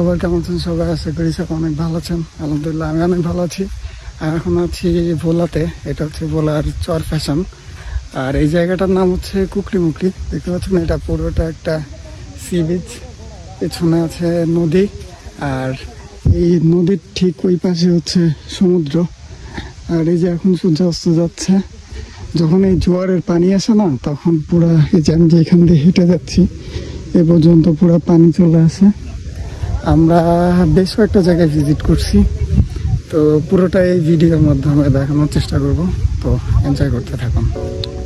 সবাই কেমন আছেন? সবাই আশা করি সবাই অনেক ভালো আছেন। আলহামদুলিল্লাহ আমি অনেক ভালো আছি। আর এখন আছি ভোলাতে। এটা হচ্ছে ভোলার চর ফ্যাশন। আর এই জায়গাটার নাম হচ্ছে কুকরিমুখরি। দেখতে পাচ্ছেন এটা পুরোটা একটা সি বিচ, পেছনে আছে নদী, আর এই নদীর ঠিক ওই পাশে হচ্ছে সমুদ্র। আর এই যে এখন সূর্য অস্ত যাচ্ছে। যখন এই জোয়ারের পানি আসে না, তখন পুরো এই যে আমি যে এখান দিয়ে হেঁটে যাচ্ছি এ পর্যন্ত পুরো পানি চলে আসে। আমরা বেশ কয়েকটা জায়গায় ভিজিট করছি, তো পুরোটা এই ভিডিওর মাধ্যমে দেখানোর চেষ্টা করব। তো এনজয় করতে থাকুন।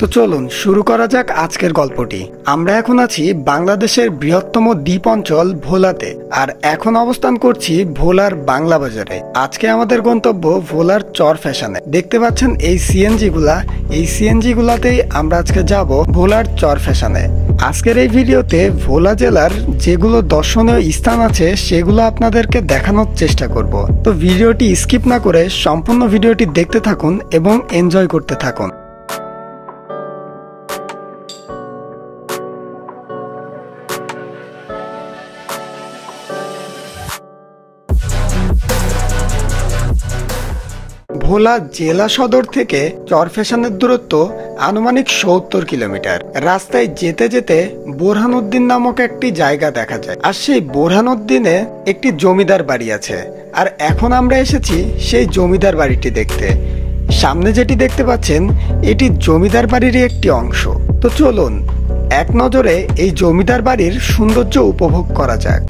তো চলুন শুরু করা যাক আজকের গল্পটি। আমরা এখন আছি বাংলাদেশের বৃহত্তম দ্বীপ অঞ্চল ভোলাতে, আর এখন অবস্থান করছি ভোলার বাংলা বাজারে। আজকে আমাদের গন্তব্য ভোলার চর ফ্যাশনে। দেখতে পাচ্ছেন এই সিএনজি গুলা, এই সিএনজি গুলাতেই আমরা আজকে যাব ভোলার চর ফ্যাশনে। আজকের এই ভিডিওতে ভোলা জেলার যেগুলো দর্শনীয় স্থান আছে সেগুলো আপনাদেরকে দেখানোর চেষ্টা করব। তো ভিডিওটি স্কিপ না করে সম্পূর্ণ ভিডিওটি দেখতে থাকুন এবং এনজয় করতে থাকুন। ভোলা জেলা সদর থেকে চর ফ্যাশনের দূরত্ব আনুমানিক ৭০ কিলোমিটার। রাস্তায় যেতে যেতে বোরহানউদ্দিন নামক একটি জায়গা দেখা যায়, আর সেই বোরহানউদ্দিনে একটি জমিদার বাড়ি আছে। আর এখন আমরা এসেছি সেই জমিদার বাড়িটি দেখতে। সামনে যেটি দেখতে পাচ্ছেন এটি জমিদার বাড়িরই একটি অংশ। তো চলুন এক নজরে এই জমিদার বাড়ির সৌন্দর্য উপভোগ করা যাক।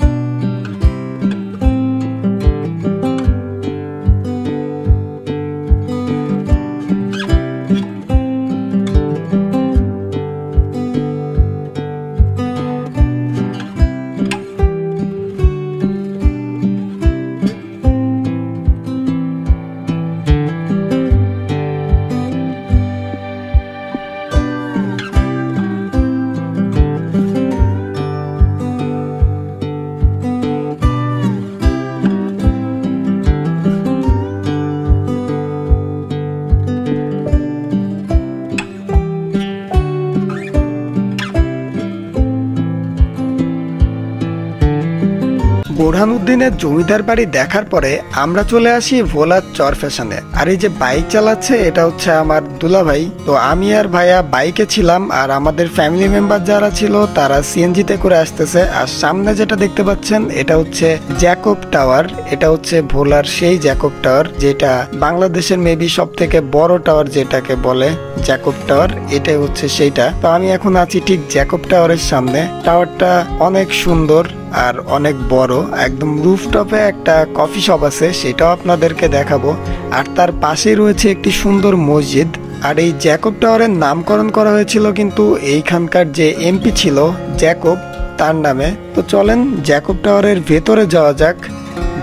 বোরহানউদ্দিনের জমিদার বাড়ি দেখার পরে আমরা চলে আসি ভোলার চর ফ্যাশনে। আর এই যে বাইক চালাচ্ছে এটা হচ্ছে আমার দুলাভাই। তো আমি আর ভাইয়া বাইকে ছিলাম, আর আমাদের ফ্যামিলি মেম্বার যারা ছিল তারা সিএনজিতে করে আসতেছে। আর সামনে যেটা দেখতে পাচ্ছেন এটা হচ্ছে জ্যাকব টাওয়ার। এটা হচ্ছে ভোলার সেই জ্যাকব টাওয়ার, যেটা বাংলাদেশের মেবি সব থেকে বড় টাওয়ার যেটাকে বলে জ্যাকব টাওয়ার, এটাই হচ্ছে সেইটা। তো আমি এখন আছি ঠিক জ্যাকব টাওয়ারের সামনে। টাওয়ারটা অনেক সুন্দর আর অনেক বড়। একদম রুফটপে একটা কফি শপ আছে, সেটাও আপনাদেরকে দেখাবো। আর তার পাশে রয়েছে একটি সুন্দর মসজিদ। আর এই জ্যাকব টাওয়ারের নামকরণ করা হয়েছিল কিন্তু এইখানকার যে এমপি ছিল জ্যাকব, তার নামে। তো চলেন জ্যাকব টাওয়ারের ভেতরে যাওয়া যাক।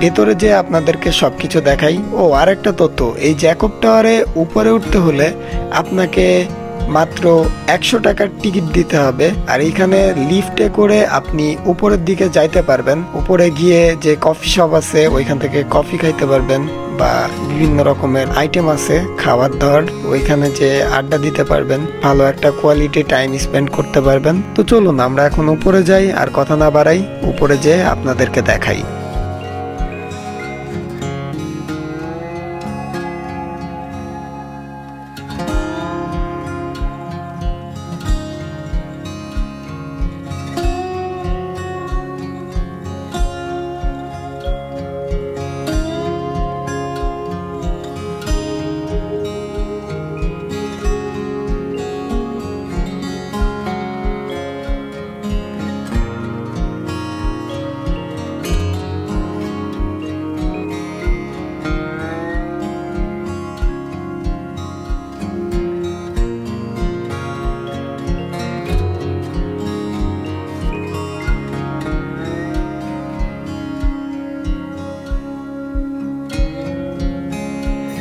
ভেতরে যে আপনাদেরকে সবকিছু দেখাই। ও আর একটা তথ্য, এই জ্যাকব টাওয়ারে উপরে উঠতে হলে আপনাকে মাত্র ১০০ টাকার টিকিট দিতে হবে। আর এখানে লিফটে করে আপনি উপরের দিকে যাইতে পারবেন। উপরে গিয়ে যে কফি শপ আছে ওইখান থেকে কফি খাইতে পারবেন, বা বিভিন্ন রকমের আইটেম আছে খাবার দাবার, ওইখানে যে আড্ডা দিতে পারবেন, ভালো একটা কোয়ালিটি টাইম স্পেন্ড করতে পারবেন। তো চলুন আমরা এখন উপরে যাই, আর কথা না বাড়াই, উপরে যেয়ে আপনাদেরকে দেখাই।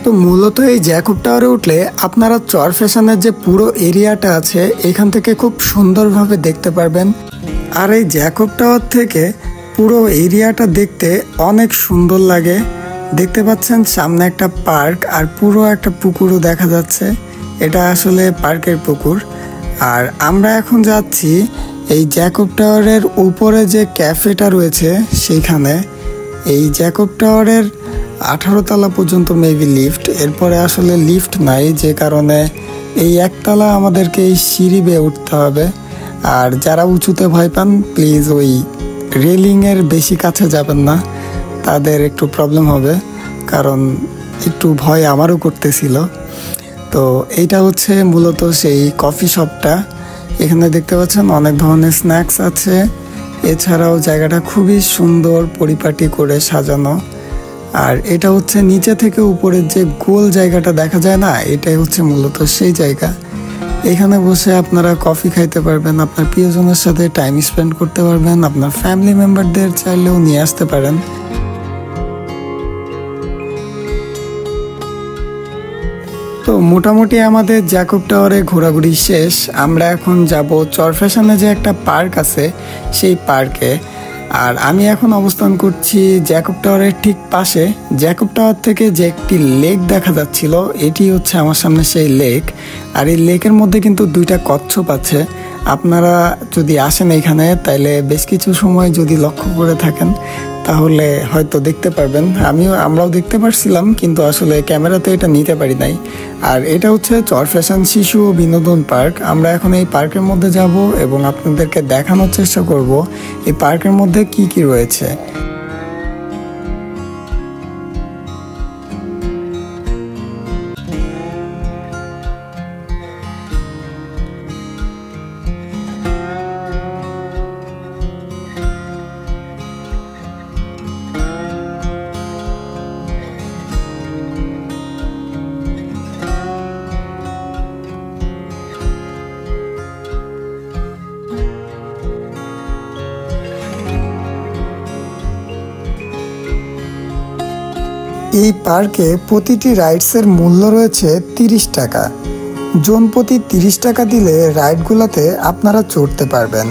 তো মূলত এই জ্যাকব টাওয়ারে উঠলে আপনারা চর ফ্যাশনের যে পুরো এরিয়াটা আছে এখান থেকে খুব সুন্দরভাবে দেখতে পারবেন। আর এই জ্যাকব টাওয়ার থেকে পুরো এরিয়াটা দেখতে অনেক সুন্দর লাগে। দেখতে পাচ্ছেন সামনে একটা পার্ক, আর পুরো একটা পুকুরও দেখা যাচ্ছে। এটা আসলে পার্কের পুকুর। আর আমরা এখন যাচ্ছি এই জ্যাকব টাওয়ারের উপরে যে ক্যাফেটা রয়েছে সেইখানে। এই জ্যাকব টাওয়ারের 18 তলা পর্যন্ত মেবি লিফট, এরপরে আসলে লিফট নাই, যে কারণে এই একতলা আমাদেরকে এই সিঁড়ি বেয়ে উঠতে হবে। আর যারা উঁচুতে ভয় পান প্লিজ ওই রেলিংয়ের বেশি কাছে যাবেন না, তাদের একটু প্রবলেম হবে, কারণ একটু ভয় আমারও করতেছিল। তো এইটা হচ্ছে মূলত সেই কফি শপটা। এখানে দেখতে পাচ্ছেন অনেক ধরনের স্ন্যাক্স আছে, এছাড়াও জায়গাটা খুবই সুন্দর পরিপাটি করে সাজানো। আর এটা হচ্ছে নিচে থেকে উপরের যে গোল জায়গাটা দেখা যায় না, এটাই হচ্ছে মূলত সেই জায়গা। এখানে বসে আপনারা কফি খাইতে পারবেন, আপনার প্রিয়জনের সাথে টাইম স্পেন্ড করতে পারবেন, আপনার ফ্যামিলি মেম্বারদের চাইলেও নিয়ে আসতে পারেন। তো মোটামুটি আমাদের জ্যাকব টাওয়ারে ঘোরাঘুরি শেষ। আমরা এখন যাব চরফ্যাশনে যে একটা পার্ক আছে সেই পার্কে। আর আমি এখন অবস্থান করছি জ্যাকব টাওয়ারের ঠিক পাশে। জ্যাকব টাওয়ার থেকে যে একটি লেক দেখা যাচ্ছিল, এটি হচ্ছে আমার সামনে সেই লেক। আর এই লেকের মধ্যে কিন্তু দুইটা কচ্ছপ আছে। আপনারা যদি আসেন এখানে, তাইলে বেশ কিছু সময় যদি লক্ষ্য করে থাকেন তাহলে হয়তো দেখতে পারবেন। আমরাও দেখতে পারছিলাম, কিন্তু আসলে ক্যামেরাতে এটা নিতে পারি নাই। আর এটা হচ্ছে চরফ্যাশন শিশু ও বিনোদন পার্ক। আমরা এখন এই পার্কের মধ্যে যাব এবং আপনাদেরকে দেখানোর চেষ্টা করব এই পার্কের মধ্যে কি কি রয়েছে। এই পার্কে প্রতিটি রাইডসের মূল্য রয়েছে 30 টাকা। জন প্রতি 30 টাকা দিলে রাইডগুলোতে আপনারা চড়তে পারবেন।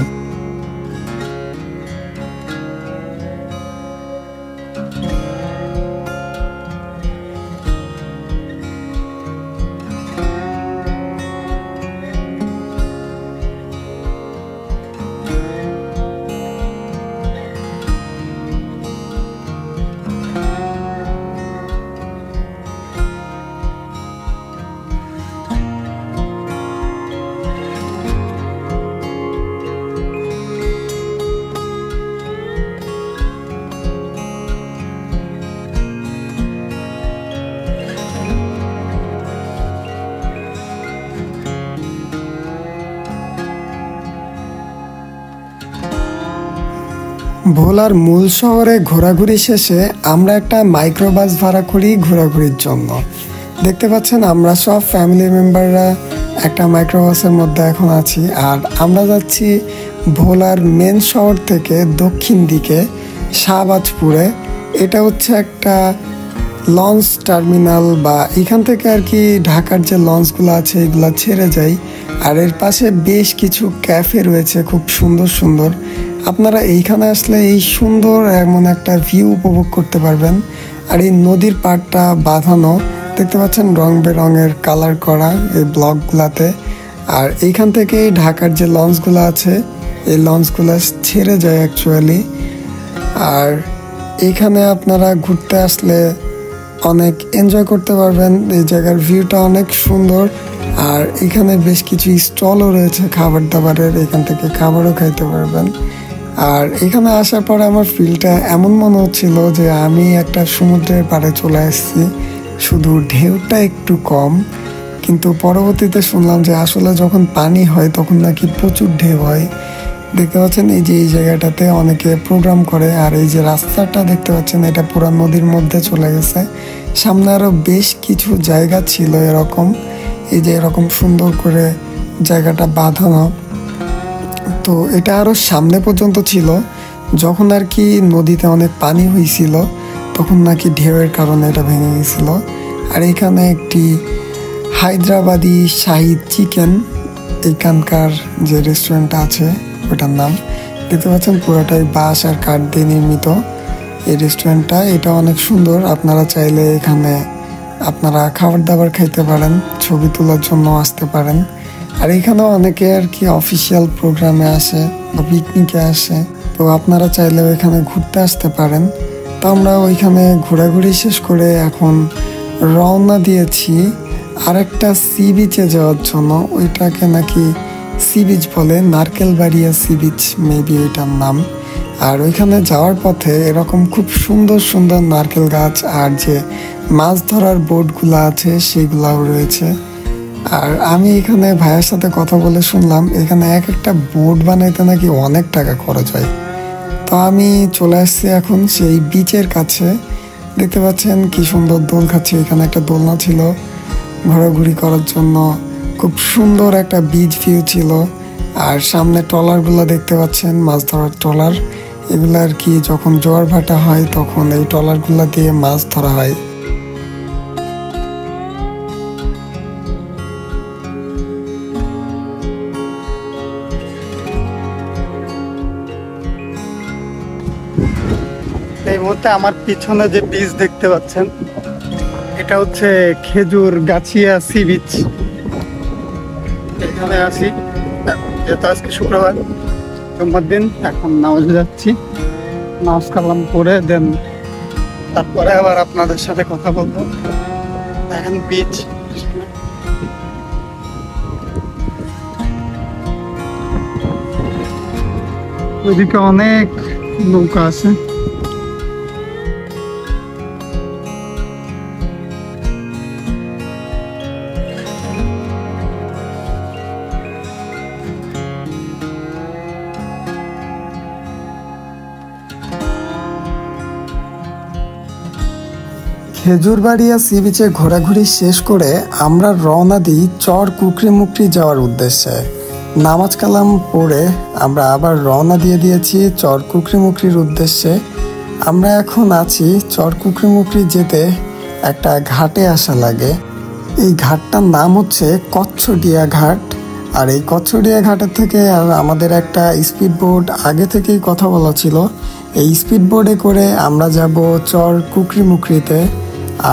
ভোলার মূল শহরে ঘোরাঘুরি শেষে আমরা একটা মাইক্রোবাস ভাড়া করি ঘোরাঘুরির জন্য। দেখতে পাচ্ছেন আমরা সব ফ্যামিলি মেম্বাররা একটা মাইক্রোবাসের মধ্যে এখন আছি। আর আমরা যাচ্ছি ভোলার মেন শহর থেকে দক্ষিণ দিকে শাহবাজপুরে। এটা হচ্ছে একটা লঞ্চ টার্মিনাল, বা এখান থেকে আর কি ঢাকার যে লঞ্চগুলো আছে এগুলো ছেড়ে যায়। আর এর পাশে বেশ কিছু ক্যাফে রয়েছে খুব সুন্দর সুন্দর। আপনারা এইখানে আসলে এই সুন্দর এমন একটা ভিউ উপভোগ করতে পারবেন। আর এই নদীর পাড়টা বাঁধানো, দেখতে পাচ্ছেন রং বেরঙের কালার করা এই ব্লকগুলাতে। আর এইখান থেকে ঢাকার যে লঞ্চগুলো আছে এই লঞ্চগুলো ছেড়ে যায় অ্যাকচুয়ালি। আর এইখানে আপনারা ঘুরতে আসলে অনেক এনজয় করতে পারবেন। এই জায়গার ভিউটা অনেক সুন্দর। আর এখানে বেশ কিছু স্টলও রয়েছে খাবার দাবারের, এখান থেকে খাবারও খাইতে পারবেন। আর এখানে আসার পরে আমার ফিলটা এমন মনে হচ্ছিল যে আমি একটা সমুদ্রের পাড়ে চলে আসছি, শুধু ঢেউটা একটু কম। কিন্তু পরবর্তীতে শুনলাম যে আসলে যখন পানি হয় তখন নাকি প্রচুর ঢেউ হয়। দেখতে পাচ্ছেন এই যে এই জায়গাটাতে অনেকে প্রোগ্রাম করে। আর এই যে রাস্তাটা দেখতে পাচ্ছেন এটা পুরো নদীর মধ্যে চলে গেছে। সামনে আরও বেশ কিছু জায়গা ছিল এরকম, এই যে এরকম সুন্দর করে জায়গাটা বাঁধানো। তো এটা আরও সামনে পর্যন্ত ছিল, যখন আর কি নদীতে অনেক পানি হয়েছিল তখন নাকি ঢেউয়ের কারণে এটা ভেঙে গেছিল। আর এখানে একটি হায়দ্রাবাদি শাহি চিকেন, এখানকার যে রেস্টুরেন্টটা আছে ওটার নাম। দেখতে পাচ্ছেন পুরোটাই বাঁশ আর কাঠ দিয়ে নির্মিত এই রেস্টুরেন্টটা। এটা অনেক সুন্দর, আপনারা চাইলে এখানে আপনারা খাবার দাবার খাইতে পারেন, ছবি তোলার জন্য আসতে পারেন। আর এখানেও অনেকে আর কি অফিসিয়াল প্রোগ্রামে আসে বা পিকনিকে আসে, তো আপনারা চাইলেও এখানে ঘুরতে আসতে পারেন। তো আমরা ওইখানে ঘোরাঘুরি শেষ করে এখন রওনা দিয়েছি আরেকটা সি বিচে যাওয়ার জন্য। ওইটাকে নাকি সি বিচ বলে, নারকেলবাড়িয়া সি বিচ মেবি ওইটার নাম। আর ওইখানে যাওয়ার পথে এরকম খুব সুন্দর সুন্দর নারকেল গাছ আর যে মাছ ধরার বোটগুলো আছে সেগুলাও রয়েছে। আর আমি এখানে ভাইয়ের সাথে কথা বলে শুনলাম এখানে এক একটা বোট বানাইতে নাকি অনেক টাকা খরচ হয়। তো আমি চলে আসছি এখন সেই বিচের কাছে। দেখতে পাচ্ছেন কি সুন্দর দোল খাচ্ছে, এখানে একটা দোলনা ছিল ঘোরাঘুরি করার জন্য, খুব সুন্দর একটা বিচ ভিউ ছিল। আর সামনে ট্রলারগুলো দেখতে পাচ্ছেন, মাছ ধরার ট্রলার। এগুলো আর কি যখন জোয়ার ভাটা হয় তখন এই ট্রলারগুলো দিয়ে মাছ ধরা হয়। এই মুহূর্তে আমার পিছনে যে বিচ দেখতে পাচ্ছেন এটা হচ্ছে খেজুর গাছিয়া সি বিচ। এখানে আছি যেহেতু আজকে শুক্রবার, সোমবার দিন। এখন নামাজে যাচ্ছি, নামাজ কালাম করে দেন তারপরে আবার আপনাদের সাথে কথা বলবো। এখন বিচ, ওইদিকে অনেক নৌকা আছে। খেজুরবাড়িয়া সি বিচে ঘোরাঘুরি শেষ করে আমরা রওনা দিই চর কুকরিমুকরি যাওয়ার উদ্দেশ্যে। নামাজ কালাম পড়ে আমরা আবার রওনা দিয়ে দিয়েছি চর কুকরিমুকরির উদ্দেশ্যে। আমরা এখন আছি চর কুকরিমুকরি যেতে একটা ঘাটে আসা লাগে। এই ঘাটটার নাম হচ্ছে কচ্ছডিয়া ঘাট। আর এই কচ্ছডিয়া ঘাটের থেকে আমাদের একটা স্পিড বোট আগে থেকেই কথা বলা ছিল। এই স্পিড বোটে করে আমরা যাব চর কুকরিমুকরিতে।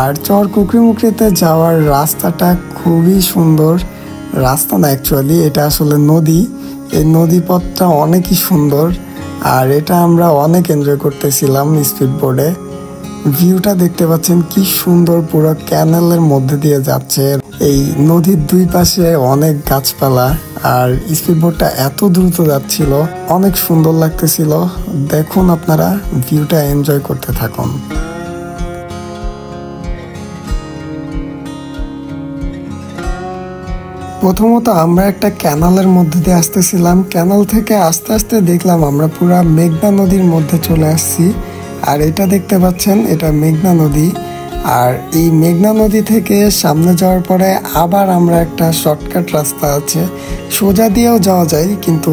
আর চর কুকরিমুকরিতে যাওয়ার রাস্তাটা খুবই সুন্দর। রাস্তা না, অ্যাকচুয়ালি এটা আসলে নদী। এই নদী পথটা অনেকই সুন্দর আর এটা আমরা অনেক এনজয় করতেছিলাম স্পিড বোটে। ভিউটা দেখতে পাচ্ছেন কি সুন্দর, পুরো ক্যানেলের মধ্যে দিয়ে যাচ্ছে। এই নদীর দুই পাশে অনেক গাছপালা আর স্পিড বোটটা এত দ্রুত যাচ্ছিল, অনেক সুন্দর লাগতেছিল। দেখুন আপনারা ভিউটা এনজয় করতে থাকুন। প্রথমত আমরা একটা ক্যানালের মধ্যে দিয়ে আসতেছিলাম। ক্যানাল থেকে আস্তে আস্তে দেখলাম আমরা পুরা মেঘনা নদীর মধ্যে চলে আসছি। আর এটা দেখতে পাচ্ছেন এটা মেঘনা নদী। আর এই মেঘনা নদী থেকে সামনে যাওয়ার পরে আবার আমরা একটা শর্টকাট রাস্তা আছে, সোজা দিয়েও যাওয়া যায়, কিন্তু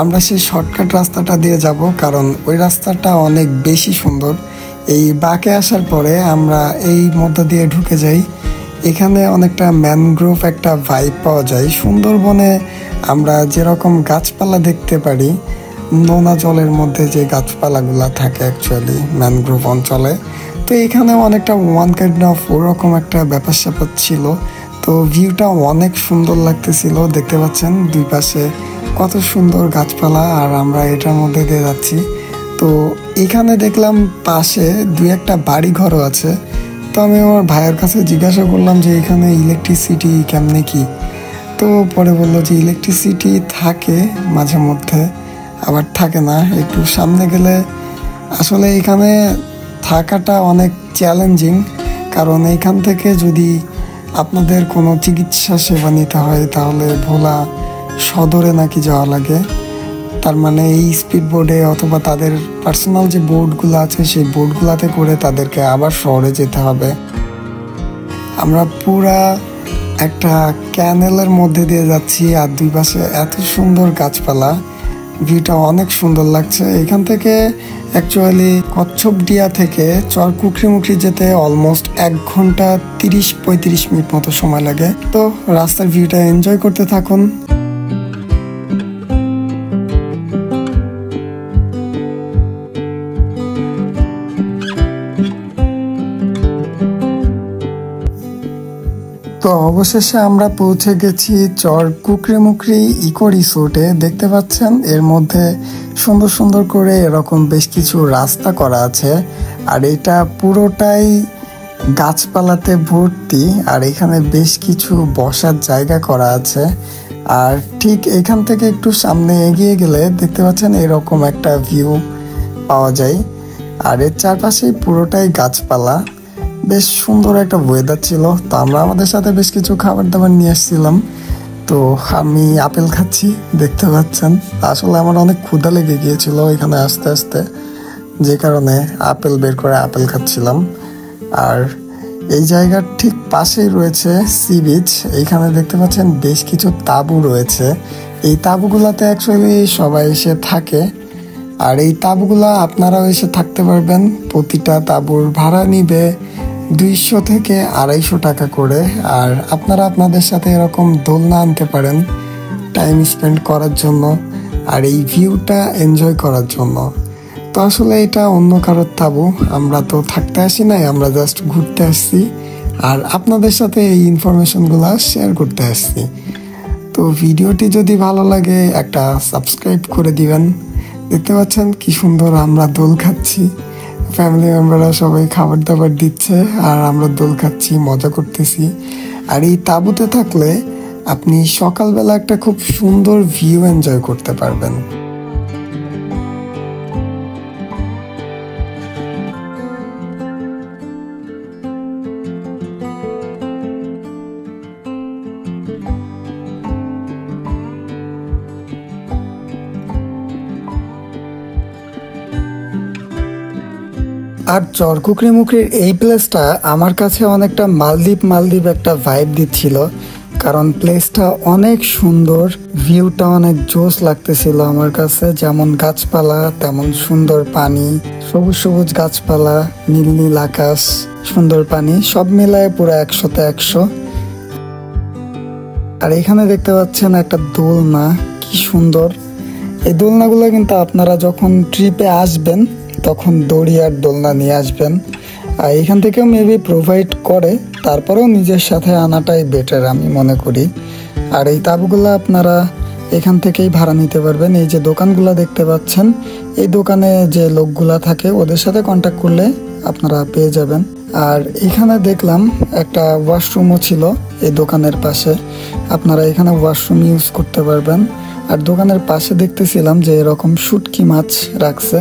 আমরা সেই শর্টকাট রাস্তাটা দিয়ে যাব কারণ ওই রাস্তাটা অনেক বেশি সুন্দর। এই বাঁকে আসার পরে আমরা এই মধ্যে দিয়ে ঢুকে যাই। এখানে অনেকটা ম্যানগ্রোভ একটা ভাইব পাওয়া যায়। সুন্দরবনে আমরা যেরকম গাছপালা দেখতে পারি, নোনা জলের মধ্যে যে গাছপালাগুলো থাকে অ্যাকচুয়ালি ম্যানগ্রোভ অঞ্চলে, তো এখানে অনেকটা ওয়ান কাইন্ড অফ ওরকম একটা ব্যাপার স্যাপার ছিল। তো ভিউটা অনেক সুন্দর লাগতেছিল। দেখতে পাচ্ছেন দুই পাশে কত সুন্দর গাছপালা আর আমরা এটার মধ্যে দিয়ে যাচ্ছি। তো এখানে দেখলাম পাশে দুই একটা বাড়ি ঘরও আছে। তো আমি আমার ভাইয়ের কাছে জিজ্ঞাসা করলাম যে এখানে ইলেকট্রিসিটি কেমনে কি। তো পরে বললো যে ইলেকট্রিসিটি থাকে মাঝে মধ্যে, আবার থাকে না। একটু সামনে গেলে আসলে এখানে থাকাটা অনেক চ্যালেঞ্জিং, কারণ এইখান থেকে যদি আপনাদের কোনো চিকিৎসা সেবা নিতে হয় তাহলে ভোলা সদরে নাকি যাওয়া লাগে। তার মানে এই স্পিড বোর্ডে অথবা তাদের পার্সোনাল যে বোর্ডগুলো আছে সেই বোর্ডগুলোতে করে তাদেরকে আবার শহরে যেতে হবে। আমরা পুরা একটা ক্যানেলের মধ্যে দিয়ে যাচ্ছি আর দুই পাশে এত সুন্দর গাছপালা, ভিউটা অনেক সুন্দর লাগছে। এখান থেকে অ্যাকচুয়ালি কচ্ছপডিয়া থেকে চর কুকরিমুকরি যেতে অলমোস্ট 1 ঘন্টা 30-35 মিনিট মতো সময় লাগে। তো রাস্তার ভিউটা এনজয় করতে থাকুন। তো অবশেষে আমরা পৌঁছে গেছি চর কুকরিমুকরি ইকো রিসোর্টে। দেখতে পাচ্ছেন এর মধ্যে সুন্দর সুন্দর করে এরকম বেশ কিছু রাস্তা করা আছে, আর এটা পুরোটাই গাছপালাতে ভর্তি, আর এখানে বেশ কিছু বসার জায়গা করা আছে। আর ঠিক এখান থেকে একটু সামনে এগিয়ে গেলে দেখতে পাচ্ছেন এরকম একটা ভিউ পাওয়া যায়, আর এর চারপাশেই পুরোটাই গাছপালা। বেশ সুন্দর একটা ওয়েদার ছিল। তো আমরা আমাদের সাথে বেশ কিছু খাবার দাবার নিয়ে এসেছিলাম। তো আমি আপেল খাচ্ছি, দেখতে পাচ্ছেন। আসলে আমার অনেক ক্ষুধা লেগে গিয়েছিল এখানে আস্তে আস্তে, যে কারণে আপেল বের করে আপেল খাচ্ছিলাম। আর এই জায়গার ঠিক পাশেই রয়েছে সি বিচ। এইখানে দেখতে পাচ্ছেন বেশ কিছু তাঁবু রয়েছে। এই তাঁবুগুলাতে অ্যাকচুয়ালি সবাই এসে থাকে, আর এই তাঁবুগুলা আপনারাও এসে থাকতে পারবেন। প্রতিটা তাঁবুর ভাড়া নিবে 200 থেকে 250 টাকা করে। আর আপনারা আপনাদের সাথে এরকম দোলনা আনতে পারেন টাইম স্পেন্ড করার জন্য আর এই ভিউটা এনজয় করার জন্য। তো আসলে এটা অন্য কারোর তাঁবু, আমরা তো থাকতে আসি নাই, আমরা জাস্ট ঘুরতে আসছি আর আপনাদের সাথে এই ইনফরমেশনগুলো শেয়ার করতে আসছি। তো ভিডিওটি যদি ভালো লাগে একটা সাবস্ক্রাইব করে দিবেন। দেখতে পাচ্ছেন কি সুন্দর আমরা দোল খাচ্ছি, ফ্যামিলি মেম্বাররা সবাই খাবার দাবার দিচ্ছে আর আমরা দোল খাচ্ছি, মজা করতেছি। আর এই তাঁবুতে থাকলে আপনি সকালবেলা একটা খুব সুন্দর ভিউ এনজয় করতে পারবেন। আর চর কুকরিমুকরির এই প্লেসটা আমার কাছে অনেকটা মালদ্বীপ একটা ভাইব দিচ্ছিল, কারণ প্লেসটা অনেক সুন্দর, ভিউটা অনেক জোস লাগতেছিল আমার কাছে। যেমন গাছপালা তেমন সুন্দর পানি, সবুজ সবুজ গাছপালা, নীল নীল আকাশ, সুন্দর পানি, সব মিলায় পুরো 100-তে 100। আর এখানে দেখতে পাচ্ছেন একটা দোলনা, কি সুন্দর। এই দোলনাগুলো কিন্তু আপনারা যখন ট্রিপে আসবেন তখন দড়ি আর দোলনা নিয়ে আসবেন। আর এখান থেকেও মেবি প্রোভাইড করে, তারপরেও নিজের সাথে আনাটাই বেটার আমি মনে করি। আর এই তাঁবুগুলো আপনারা এখান থেকেই ভাড়া নিতে পারবেন। এই যে দোকানগুলো দেখতে পাচ্ছেন, এই দোকানে যে লোকগুলা থাকে ওদের সাথে কন্ট্যাক্ট করলে আপনারা পেয়ে যাবেন। আর এখানে দেখলাম একটা ওয়াশরুমও ছিল এই দোকানের পাশে, আপনারা এখানে ওয়াশরুম ইউজ করতে পারবেন। আর দোকানের পাশে দেখতেছিলাম যে এরকম শুটকি মাছ রাখছে।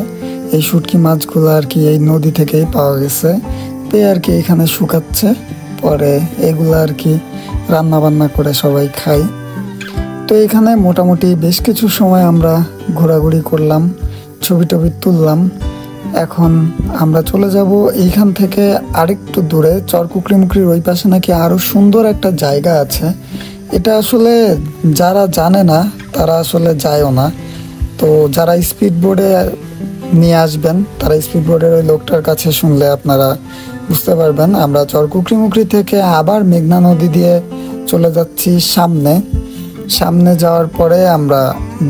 এই শুটকি মাছগুলো আর কি এই নদী থেকেই পাওয়া গেছে, পেয়ে আর কি এখানে শুকাচ্ছে, পরে এগুলো আর কি রান্না বান্না করে সবাই খাই। তো এখানে মোটামুটি বেশ কিছু সময় আমরা ঘোরাঘুরি করলাম, ছবি টবি তুললাম। এখন আমরা চলে যাব এইখান থেকে আরেকটু দূরে, চর কুকরিমুকরির ওই পাশে নাকি আরো সুন্দর একটা জায়গা আছে। এটা আসলে যারা জানে না তারা আসলে যায়ও না। তো যারা স্পিড বোর্ডে নিয়ে আসবেন তারা স্পিড বোর্ডের ওই লোকটার কাছে শুনলে আপনারা বুঝতে পারবেন। আমরা চর কুকরিমুকরি থেকে আবার মেঘনা নদী দিয়ে চলে যাচ্ছি সামনে যাওয়ার পরে আমরা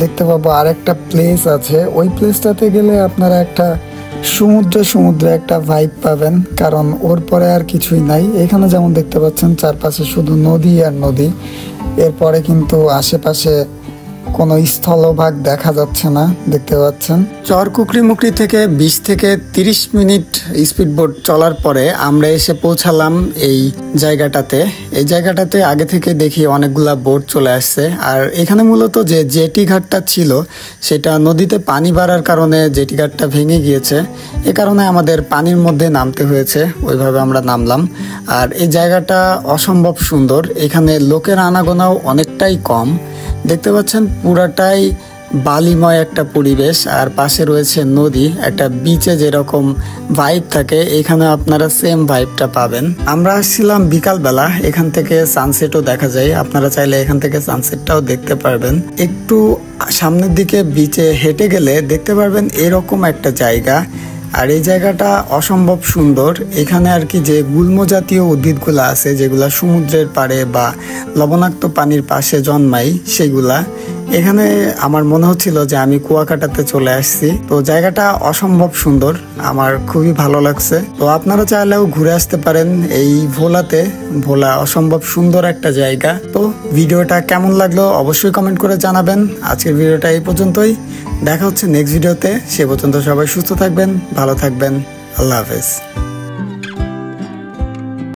দেখতে পাবো আরেকটা প্লেস আছে। ওই প্লেসটাতে গেলে আপনারা একটা সমুদ্রে একটা ভাইব পাবেন, কারণ ওর পরে আর কিছুই নাই। এখানে যেমন দেখতে পাচ্ছেন চারপাশে শুধু নদী আর নদী, এরপরে কিন্তু আশেপাশে কোনো স্থলভাগ দেখা যাচ্ছে না, দেখতে পাচ্ছেন। চর কুকরিমুকরি থেকে 20 থেকে 30 মিনিট স্পিডবোট চলার পরে আমরা এসে পৌঁছালাম এই জায়গাটাতে। এই জায়গাটাতে আগে থেকে দেখি অনেকগুলা বোট চলে আসছে। আর এখানে মূলত যে জেটি ঘাটটা ছিল সেটা নদীতে পানি বাড়ার কারণে জেটি ঘাটটা ভেঙে গিয়েছে, এ কারণে আমাদের পানির মধ্যে নামতে হয়েছে, ওইভাবে আমরা নামলাম। আর এই জায়গাটা অসম্ভব সুন্দর, এখানে লোকের আনাগোনাও অনেকটাই কম। দেখতে পাচ্ছেন পুরাটাই বালিময় একটা পরিবেশ, আর পাশে রয়েছে নদী। একটা বিচে যেরকম ভাইব থাকে এখানে আপনারা সেম ভাইবটা পাবেন। আমরা আসছিলাম বিকালবেলা, এখান থেকে সানসেটও দেখা যায়, আপনারা চাইলে এখান থেকে সানসেটটাও দেখতে পারবেন। একটু সামনের দিকে বিচে হেঁটে গেলে দেখতে পারবেন এরকম একটা জায়গা, আর এই জায়গাটা অসম্ভব সুন্দর। এখানে আর কি যে গুল্ম জাতীয় উদ্ভিদগুলো আছে যেগুলা সমুদ্রের পাড়ে বা লবণাক্ত পানির পাশে জন্মায়, সেগুলা এখানে আমার মনে হচ্ছিল যে আমি কুয়াকাটাতে চলে আসছি। তো জায়গাটা অসম্ভব সুন্দর, আমার খুবই ভালো লাগছে। তো আপনারা চাইলেও ঘুরে আসতে পারেন এই ভোলাতে। ভোলা অসম্ভব সুন্দর একটা জায়গা। তো ভিডিওটা কেমন লাগলো অবশ্যই কমেন্ট করে জানাবেন। আজকের ভিডিওটা এই পর্যন্তই, দেখা হচ্ছে নেক্সট ভিডিওতে। সে পর্যন্ত সবাই সুস্থ থাকবেন, ভালো থাকবেন। আল্লাহ হাফেজ।